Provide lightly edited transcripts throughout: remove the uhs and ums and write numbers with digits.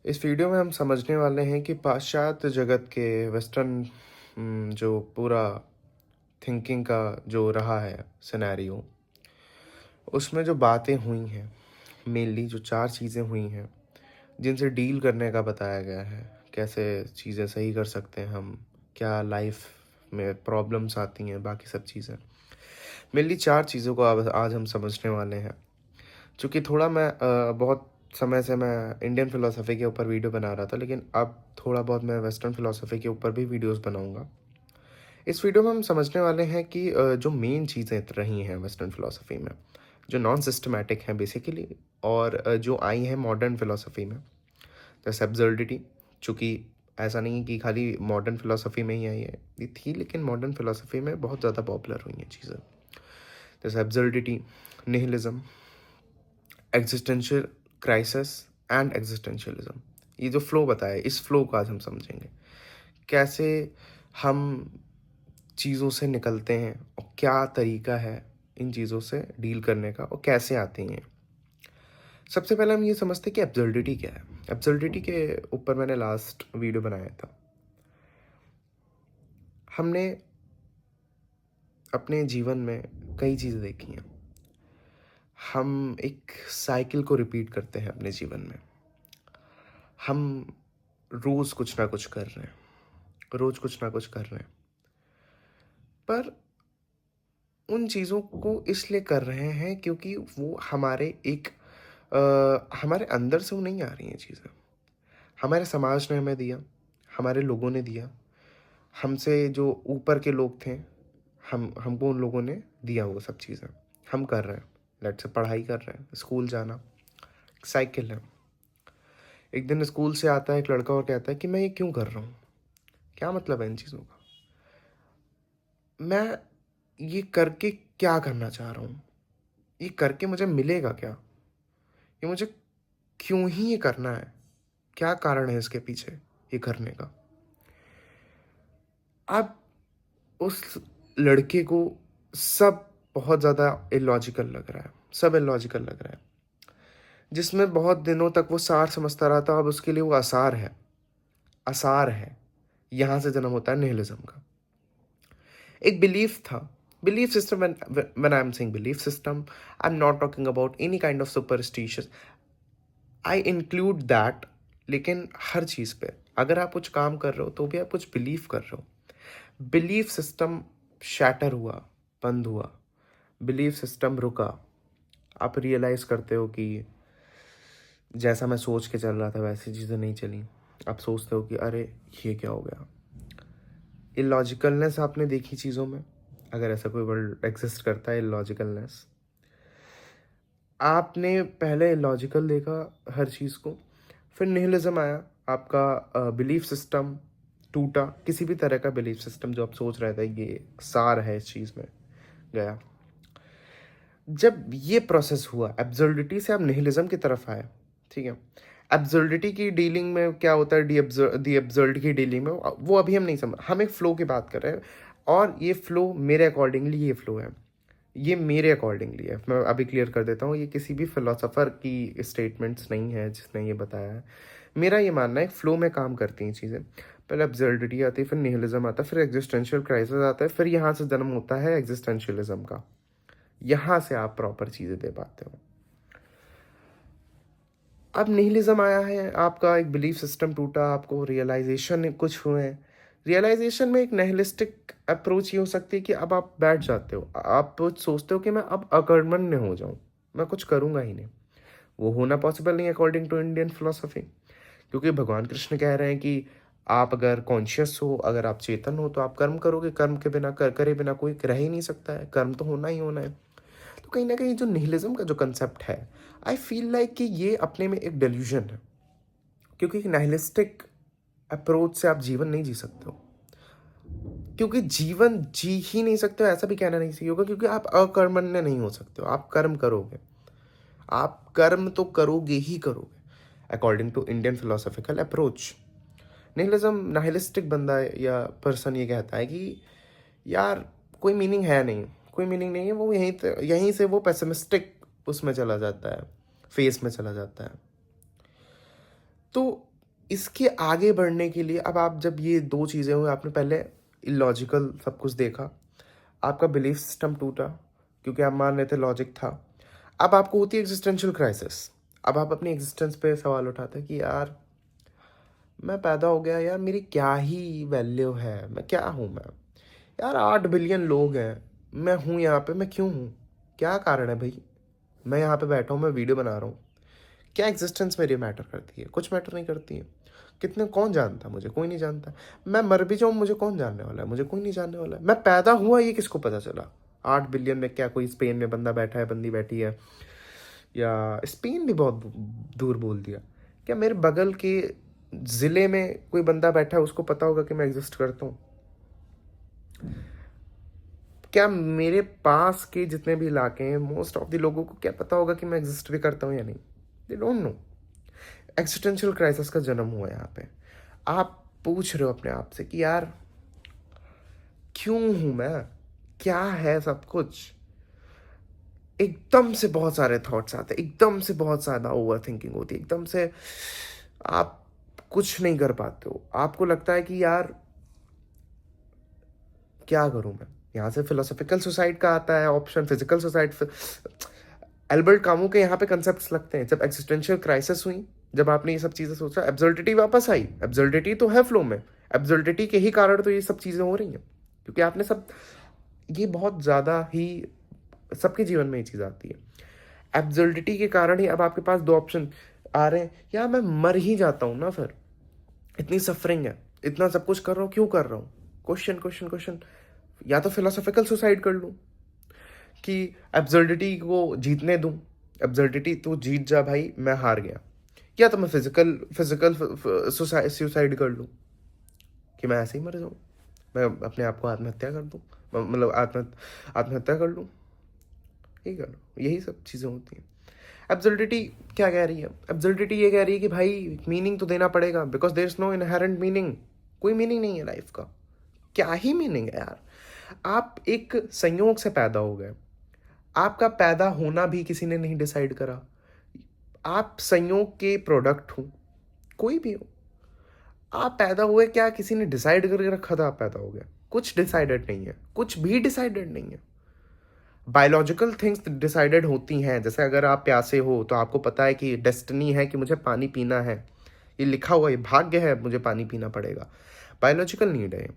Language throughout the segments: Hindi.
इस वीडियो में हम समझने वाले हैं कि पाश्चात्य जगत के वेस्टर्न जो पूरा थिंकिंग का जो रहा है सिनेरियो, उसमें जो बातें हुई हैं, मेनली जो 4 चीज़ें हुई हैं, जिनसे डील करने का बताया गया है। कैसे चीज़ें सही कर सकते हैं हम, क्या लाइफ में प्रॉब्लम्स आती हैं, बाकी सब चीज़ें। मेनली 4 चीज़ों को अब आज हम समझने वाले हैं। चूँकि थोड़ा मैं बहुत समय से मैं इंडियन फ़िलॉसफ़ी के ऊपर वीडियो बना रहा था, लेकिन अब थोड़ा बहुत मैं वेस्टर्न फ़िलॉसफ़ी के ऊपर भी वीडियोज़ बनाऊँगा। इस वीडियो में हम समझने वाले हैं कि जो मेन चीज़ें रही हैं वेस्टर्न फ़िलॉसफ़ी में, जो नॉन सिस्टमैटिक हैं बेसिकली, और जो आई हैं मॉडर्न फ़िलॉसफ़ी में, जैसे एब्सर्डिटी। चूँकि ऐसा नहीं है कि खाली मॉडर्न फ़िलॉसफ़ी में ही आई है, ये थी, लेकिन मॉडर्न फ़िलॉसफ़ी में बहुत ज़्यादा पॉपुलर हुई हैं चीज़ें। जैसे absurdity, nihilism, existential crisis and existentialism. ये जो फ्लो बताया, इस फ्लो को आज हम समझेंगे। कैसे हम चीज़ों से निकलते हैं और क्या तरीका है इन चीज़ों से डील करने का और कैसे आती हैं। सबसे पहले हम ये समझते हैं कि एब्सर्डिटी क्या है। एब्सर्डिटी के ऊपर मैंने लास्ट वीडियो बनाया था। हमने अपने जीवन में कई चीज़ें देखी हैं। हम एक साइकिल को रिपीट करते हैं अपने जीवन में। हम रोज़ कुछ ना कुछ कर रहे हैं, रोज़ कुछ ना कुछ कर रहे हैं, पर उन चीज़ों को इसलिए कर रहे हैं क्योंकि वो हमारे अंदर से वो नहीं आ रही हैं चीज़ें। हमारे समाज ने हमें दिया, हमारे लोगों ने दिया, हमसे जो ऊपर के लोग थे, हमको उन लोगों ने दिया वो सब चीज़ें। हम कर रहे हैं, लेट्स से पढ़ाई कर रहे हैं, स्कूल जाना, साइकिल है। एक दिन स्कूल से आता है एक लड़का और कहता है कि मैं ये क्यों कर रहा हूँ? क्या मतलब है इन चीज़ों का? मैं ये करके क्या करना चाह रहा हूँ? ये करके मुझे मिलेगा क्या? ये मुझे क्यों ही ये करना है? क्या कारण है इसके पीछे ये करने का? अब उस लड़के को सब बहुत ज़्यादा इलॉजिकल लग रहा है, सब इलॉजिकल लग रहा है। जिसमें बहुत दिनों तक वो सार समझता रहा था, अब उसके लिए वो आसार है, आसार है। यहाँ से जन्म होता है निहिलिज़्म का। एक बिलीफ था, belief system. When I am saying belief system, I am not talking about any kind of superstitious, I include that. लेकिन हर चीज़ पे अगर आप कुछ काम कर रहे हो तो भी आप कुछ बिलीव कर रहे हो। बिलीफ सिस्टम शैटर हुआ, बंद हुआ, बिलीफ सिस्टम रुका। आप रियलाइज़ करते हो कि जैसा मैं सोच के चल रहा था वैसी चीज़ें नहीं चली। आप सोचते हो कि अरे ये क्या हो गया। इलॉजिकलनेस आपने देखी चीज़ों में, अगर ऐसा कोई वर्ड एग्जिस्ट करता है, इलॉजिकलनेस। आपने पहले लॉजिकल देखा हर चीज़ को, फिर निहिलिज्म आया, आपका बिलीफ सिस्टम टूटा। किसी भी तरह का बिलीफ सिस्टम जो आप सोच रहे थे ये सार है इस चीज़ में, गया। जब ये प्रोसेस हुआ, एब्सर्डिटी से आप निहिलिज्म की तरफ आए, ठीक है। एब्सर्डिटी की डीलिंग में क्या होता है, दी एब्सर्ड की डीलिंग में वो अभी हम नहीं समझ, हम एक फ़्लो की बात कर रहे हैं। और ये फ़्लो मेरे अकॉर्डिंगली ये फ़्लो है, ये मेरे अकॉर्डिंगली है। मैं अभी क्लियर कर देता हूँ, ये किसी भी फिलोसोफर की स्टेटमेंट्स नहीं है जिसने ये बताया है। मेरा ये मानना है फ्लो में काम करती हैं चीज़ें। पहले एब्सर्डिटी आती है, फिर निहिलिज्म आता है, फिर एग्जिस्टेंशियल क्राइसिस आता है, फिर यहाँ से जन्म होता है एग्जिस्टेंशियलिज्म का। यहाँ से आप प्रॉपर चीज़ें दे पाते हो। अब निहिलिज्म आया है, आपका एक बिलीफ सिस्टम टूटा, आपको रियलाइजेशन कुछ हुए। रियलाइजेशन में एक निहिलिस्टिक अप्रोच ये हो सकती है कि अब आप बैठ जाते हो, आप सोचते हो कि मैं अब अकर्मण्य हो जाऊं, मैं कुछ करूंगा ही नहीं। वो होना पॉसिबल नहीं अकॉर्डिंग टू इंडियन फिलोसफी, क्योंकि भगवान कृष्ण कह रहे हैं कि आप अगर कॉन्शियस हो, अगर आप चेतन हो, तो आप कर्म करोगे। कर्म के बिना करे बिना कोई रह ही नहीं सकता है, कर्म तो होना ही होना है। तो कहीं ना कहीं जो निहिलिज्म का जो कंसेप्ट है, आई फील लाइक कि ये अपने में एक डेल्यूजन है, क्योंकि एक नाइलिस्टिक अप्रोच से आप जीवन नहीं जी सकते हो। क्योंकि जीवन जी ही नहीं सकते हो, ऐसा भी कहना नहीं सही होगा, क्योंकि आप अकर्मण्य नहीं हो सकते हो। आप कर्म करोगे, आप कर्म तो करोगे ही करोगे according to Indian philosophical approach. Nihilism, nihilistic बंदा या पर्सन ये कहता है कि यार कोई मीनिंग है नहीं, कोई मीनिंग नहीं है। वो यहीं से वो पेसिमिस्टिक उसमें चला जाता है, फेस में चला जाता है। तो इसके आगे बढ़ने के लिए अब आप जब ये 2 चीज़ें हुई, आपने पहले इलॉजिकल सब कुछ देखा, आपका बिलीफ सिस्टम टूटा क्योंकि आप मान रहे थे लॉजिक था। अब आपको होती है एग्जिस्टेंशियल क्राइसिस। अब आप अपनी एग्जिस्टेंस पे सवाल उठाते हैं कि यार मैं पैदा हो गया, यार मेरी क्या ही वैल्यू है, मैं क्या हूँ मैं? यार 8 बिलियन लोग हैं, मैं हूँ यहाँ पे, मैं क्यों हूँ? क्या कारण है भाई? मैं यहाँ पे बैठा हूँ, मैं वीडियो बना रहा हूँ, क्या एग्जिस्टेंस मेरी मैटर करती है? कुछ मैटर नहीं करती है। कितने, कौन जानता मुझे? कोई नहीं जानता। मैं मर भी जाऊँ, मुझे कौन जानने वाला है? मुझे कोई नहीं जानने वाला है। मैं पैदा हुआ, ये किसको पता चला? 8 बिलियन में क्या कोई स्पेन में बंदा बैठा है, बंदी बैठी है, या स्पेन भी बहुत दूर बोल दिया, क्या मेरे बगल के ज़िले में कोई बंदा बैठा है, उसको पता होगा कि मैं एग्जिस्ट करता हूँ? क्या मेरे पास के जितने भी इलाके हैं, मोस्ट ऑफ द लोगों को क्या पता होगा कि मैं एग्जिस्ट भी करता हूँ या नहीं? They don't know. Existential crisis का जन्म हुआ यहाँ पे। आप पूछ रहे हो अपने आप से कि यार क्यों हूँ मैं, क्या है सब कुछ? एकदम से बहुत सारे थॉट्स आते हैं, एकदम से बहुत ज़्यादा ओवर थिंकिंग होती है, एकदम से आप कुछ नहीं कर पाते हो। आपको लगता है कि यार क्या करूं मैं? यहाँ से फिलोसॉफिकल सुसाइड का आता है option, physical suicide. Albert Camus के यहाँ पे कंसेप्ट्स लगते हैं। जब एक्सिस्टेंशियल क्राइसिस हुई, जब आपने ये सब चीज़ें सोचा, एब्सर्डिटी वापस आई। एब्सर्डिटी तो है फ्लो में, एब्सर्डिटी के ही कारण तो ये सब चीज़ें हो रही हैं, क्योंकि आपने सब, ये बहुत ज़्यादा ही सबके जीवन में ये चीज़ आती है। एब्सर्डिटी के कारण ही अब आपके पास 2 ऑप्शन आ रहे हैं, या मैं मर ही जाता हूँ ना, फिर इतनी सफरिंग है, इतना सब कुछ कर रहा हूँ, क्यों कर रहा हूँ? Question question question. या तो फिलोसॉफिकल सुसाइड कर लूँ कि एब्सर्डिटी को जीतने दूँ, एब्सर्डिटी तू जीत जा भाई, मैं हार गया। या तो मैं फिजिकल फिजिकल सुसाइड कर लूँ कि मैं ऐसे ही मर जाऊँ, मैं अपने आप को आत्महत्या कर दूँ, मतलब आत्महत्या कर लूँ, यही कर लो। यही सब चीज़ें होती हैं। एब्सर्डिटी क्या कह रही है? एब्सर्डिटी ये कह रही है कि भाई मीनिंग तो देना पड़ेगा, because there is no inherent meaning. कोई मीनिंग नहीं है लाइफ का। क्या ही मीनिंग है यार? आप एक संयोग से पैदा हो गए, आपका पैदा होना भी किसी ने नहीं डिसाइड करा। आप संयोग के प्रोडक्ट हो, कोई भी हो। आप पैदा हुए, क्या किसी ने डिसाइड करके रखा था आप पैदा हो गए? कुछ डिसाइडेड नहीं है, कुछ भी डिसाइडेड नहीं है। बायोलॉजिकल थिंग्स डिसाइडेड होती हैं, जैसे अगर आप प्यासे हो तो आपको पता है कि डेस्टिनी है कि मुझे पानी पीना है, ये लिखा हुआ, ये भाग्य है, मुझे पानी पीना पड़ेगा। बायोलॉजिकल नीड है।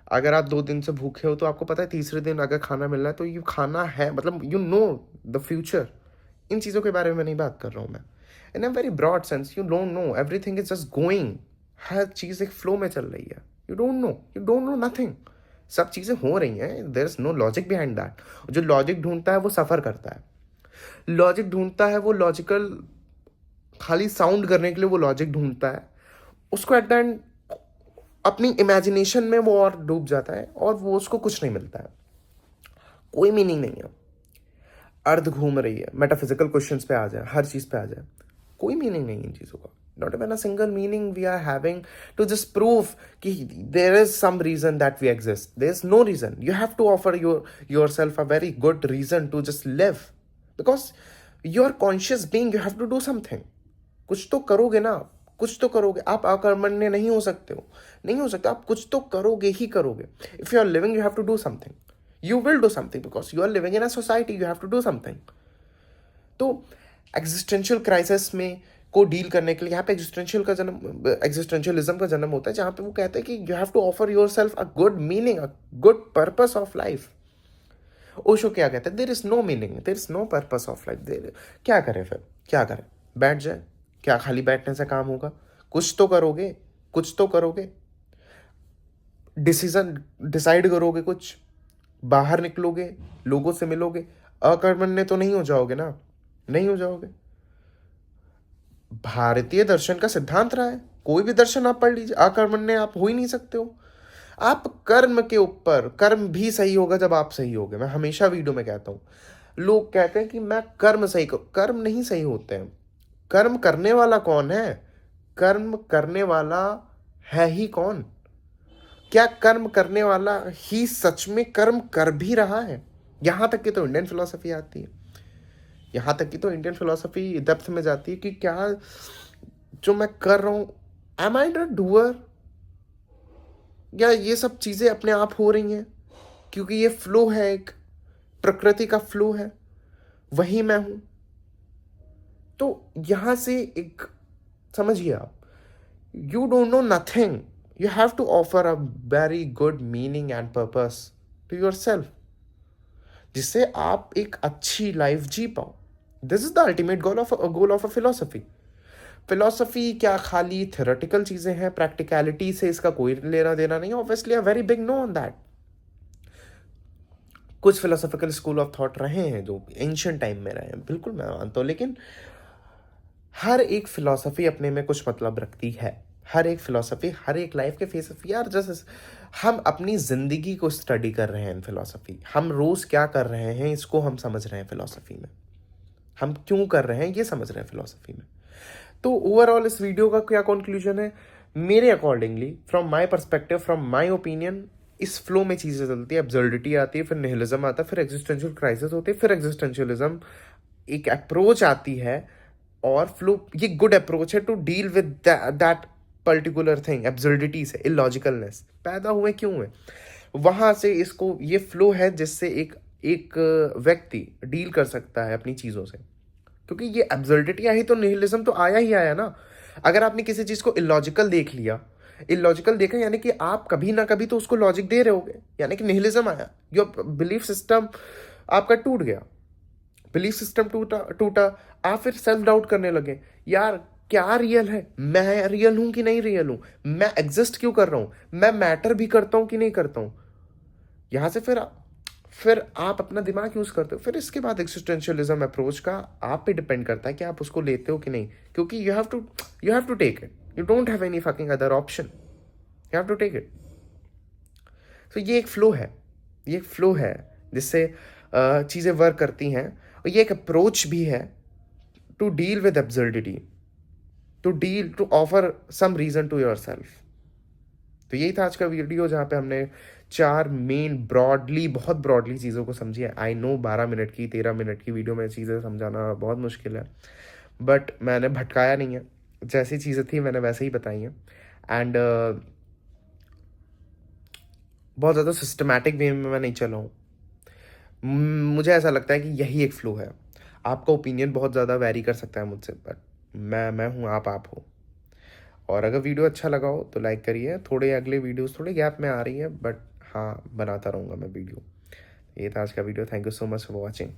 अगर आप 2 दिन से भूखे हो तो आपको पता है तीसरे दिन अगर खाना मिलना है तो ये खाना है, मतलब यू नो द फ्यूचर। इन चीज़ों के बारे में नहीं बात कर रहा हूँ मैं। In a very broad sense, you don't know, everything is just going. हर चीज़ एक फ्लो में चल रही है। You don't know nothing. सब चीज़ें हो रही हैं, there is no logic behind that. जो लॉजिक ढूंढता है वो सफ़र करता है। लॉजिक ढूंढता है वो लॉजिकल, खाली साउंड करने के लिए वो लॉजिक ढूंढता है, उसको एट द एंड अपनी इमेजिनेशन में वो और डूब जाता है और वो उसको कुछ नहीं मिलता है। कोई मीनिंग नहीं है। अर्थ घूम रही है, मेटाफिजिकल क्वेश्चंस पे आ जाए, हर चीज़ पे आ जाए, कोई मीनिंग नहीं है इन चीज़ों का। Not even a single meaning we are having to just prove कि there is some reason that we exist. There is no reason. You have to offer your self a very good reason to just live, because you are conscious being, you have to do something. कुछ तो करोगे ना, कुछ तो करोगे। आप अकर्मण्य नहीं हो सकते हो, नहीं हो सकते। आप कुछ तो करोगे ही करोगे। If you are living, you have to do something. You will do something because you are living in a society, you have to do something. तो एग्जिस्टेंशियल क्राइसिस में को डील करने के लिए यहाँ पे एग्जिस्टेंशियलिज्म का जन्म होता है, जहाँ पे वो कहते हैं कि you have to offer your self a good meaning, a good purpose of life. Osho क्या कहते हैं? There is no meaning, there is no purpose of life. देर क्या करें फिर? क्या करें? बैठ जाए? क्या खाली बैठने से काम होगा? कुछ तो करोगे, कुछ तो करोगे। डिसीजन डिसाइड करोगे, कुछ बाहर निकलोगे, लोगों से मिलोगे। अकर्मण्य तो नहीं हो जाओगे ना, नहीं हो जाओगे। भारतीय दर्शन का सिद्धांत रहा है, कोई भी दर्शन आप पढ़ लीजिए, अकर्मण्य आप हो ही नहीं सकते हो। आप कर्म के ऊपर, कर्म भी सही होगा जब आप सही होगे। मैं हमेशा वीडियो में कहता हूँ, लोग कहते हैं कि मैं कर्म सही करूँ, कर्म नहीं सही होते हैं। कर्म करने वाला कौन है? कर्म करने वाला है ही कौन? क्या कर्म करने वाला ही सच में कर्म कर भी रहा है? यहां तक की तो इंडियन फिलॉसफी आती है, यहां तक की तो इंडियन फिलॉसफी डेप्थ में जाती है कि क्या जो मैं कर रहा हूं एम आई द डूअर, या ये सब चीज़ें अपने आप हो रही हैं क्योंकि ये फ्लो है, एक प्रकृति का फ्लो है, वही मैं हूं? तो यहां से एक समझिए आप, you don't know nothing, you have to offer a very good meaning and purpose to yourself, जिससे आप एक अच्छी लाइफ जी पाओ। This is the ultimate goal of a philosophy. Philosophy क्या खाली थ्योरेटिकल चीजें हैं? प्रैक्टिकलिटी से इसका कोई लेना देना नहीं है। Obviously a very big know on that. कुछ फिलोसॉफिकल स्कूल ऑफ थॉट रहे हैं जो एंशियंट टाइम में रहे हैं, बिल्कुल मैं मानता हूँ, लेकिन हर एक फिलोसफी अपने में कुछ मतलब रखती है। हर एक फिलोसफी, हर एक लाइफ के फेस ऑफ, यार जैसे हम अपनी जिंदगी को स्टडी कर रहे हैं इन फिलोसफी, हम रोज क्या कर रहे हैं इसको हम समझ रहे हैं फिलोसफी में, हम क्यों कर रहे हैं ये समझ रहे हैं फिलोसफी में। तो ओवरऑल इस वीडियो का क्या कंक्लूजन है? मेरे accordingly, from my perspective, from my opinion, इस फ्लो में चीजें चलती है, एब्सर्डिटी आती है, फिर निहिलिज्म आता है, फिर एग्जिस्टेंशियल क्राइसिस होती है, फिर एग्जिस्टेंशियलिज्म एक अप्रोच आती है, और फ्लो ये गुड अप्रोच है to deal with that particular thing, absurdity से, इलॉजिकलनेस पैदा हुए क्यों हुए, वहां से इसको ये फ्लो है जिससे एक एक व्यक्ति डील कर सकता है अपनी चीजों से, क्योंकि ये एब्सर्डिटी आई तो निहिलिज्म तो आया ही आया ना। अगर आपने किसी चीज को इलॉजिकल देख लिया, इलॉजिकल देखा, यानी कि आप कभी ना कभी तो उसको लॉजिक दे रहे होगे, यानी कि निहिलिज्म आया, योर बिलीफ सिस्टम आपका टूट गया, बिलीफ सिस्टम टूटा टूटा, आप फिर सेल्फ डाउट करने लगे, यार क्या रियल है, मैं रियल हूं कि नहीं रियल हूं, मैं एग्जिस्ट क्यों कर रहा हूं, मैं मैटर भी करता हूं कि नहीं करता हूं। यहां से फिर आप अपना दिमाग यूज करते हो। फिर इसके बाद एक्सिस्टेंशियलिज्म अप्रोच का आप पे डिपेंड करता है कि आप उसको लेते हो कि नहीं, क्योंकि you have to take it, you don't have any fucking other option, you have to take it. तो ये एक फ्लो है, ये एक फ्लो है जिससे चीज़ें वर्क करती हैं, और ये एक अप्रोच भी है to deal with absurdity, to offer some reason to yourself. तो यही था आज का वीडियो, जहाँ पे हमने 4 मेन ब्रॉडली, बहुत ब्रॉडली चीज़ों को समझी है। आई नो 12 मिनट की, 13 मिनट की वीडियो में चीज़ें समझाना बहुत मुश्किल है, बट मैंने भटकाया नहीं है, जैसी चीज़ें थी मैंने वैसे ही बताई हैं। एंड बहुत ज़्यादा सिस्टमैटिक वे में मैं नहीं चला हूँ। मुझे ऐसा लगता है कि यही एक फ्लो है। आपका ओपिनियन बहुत ज़्यादा वैरी कर सकता है मुझसे, बट मैं हूँ, आप हो। और अगर वीडियो अच्छा लगा हो तो लाइक करिए। थोड़े अगले वीडियोस थोड़े गैप में आ रही है, बट हाँ बनाता रहूँगा मैं वीडियो। ये था आज का video. Thank you so much for watching.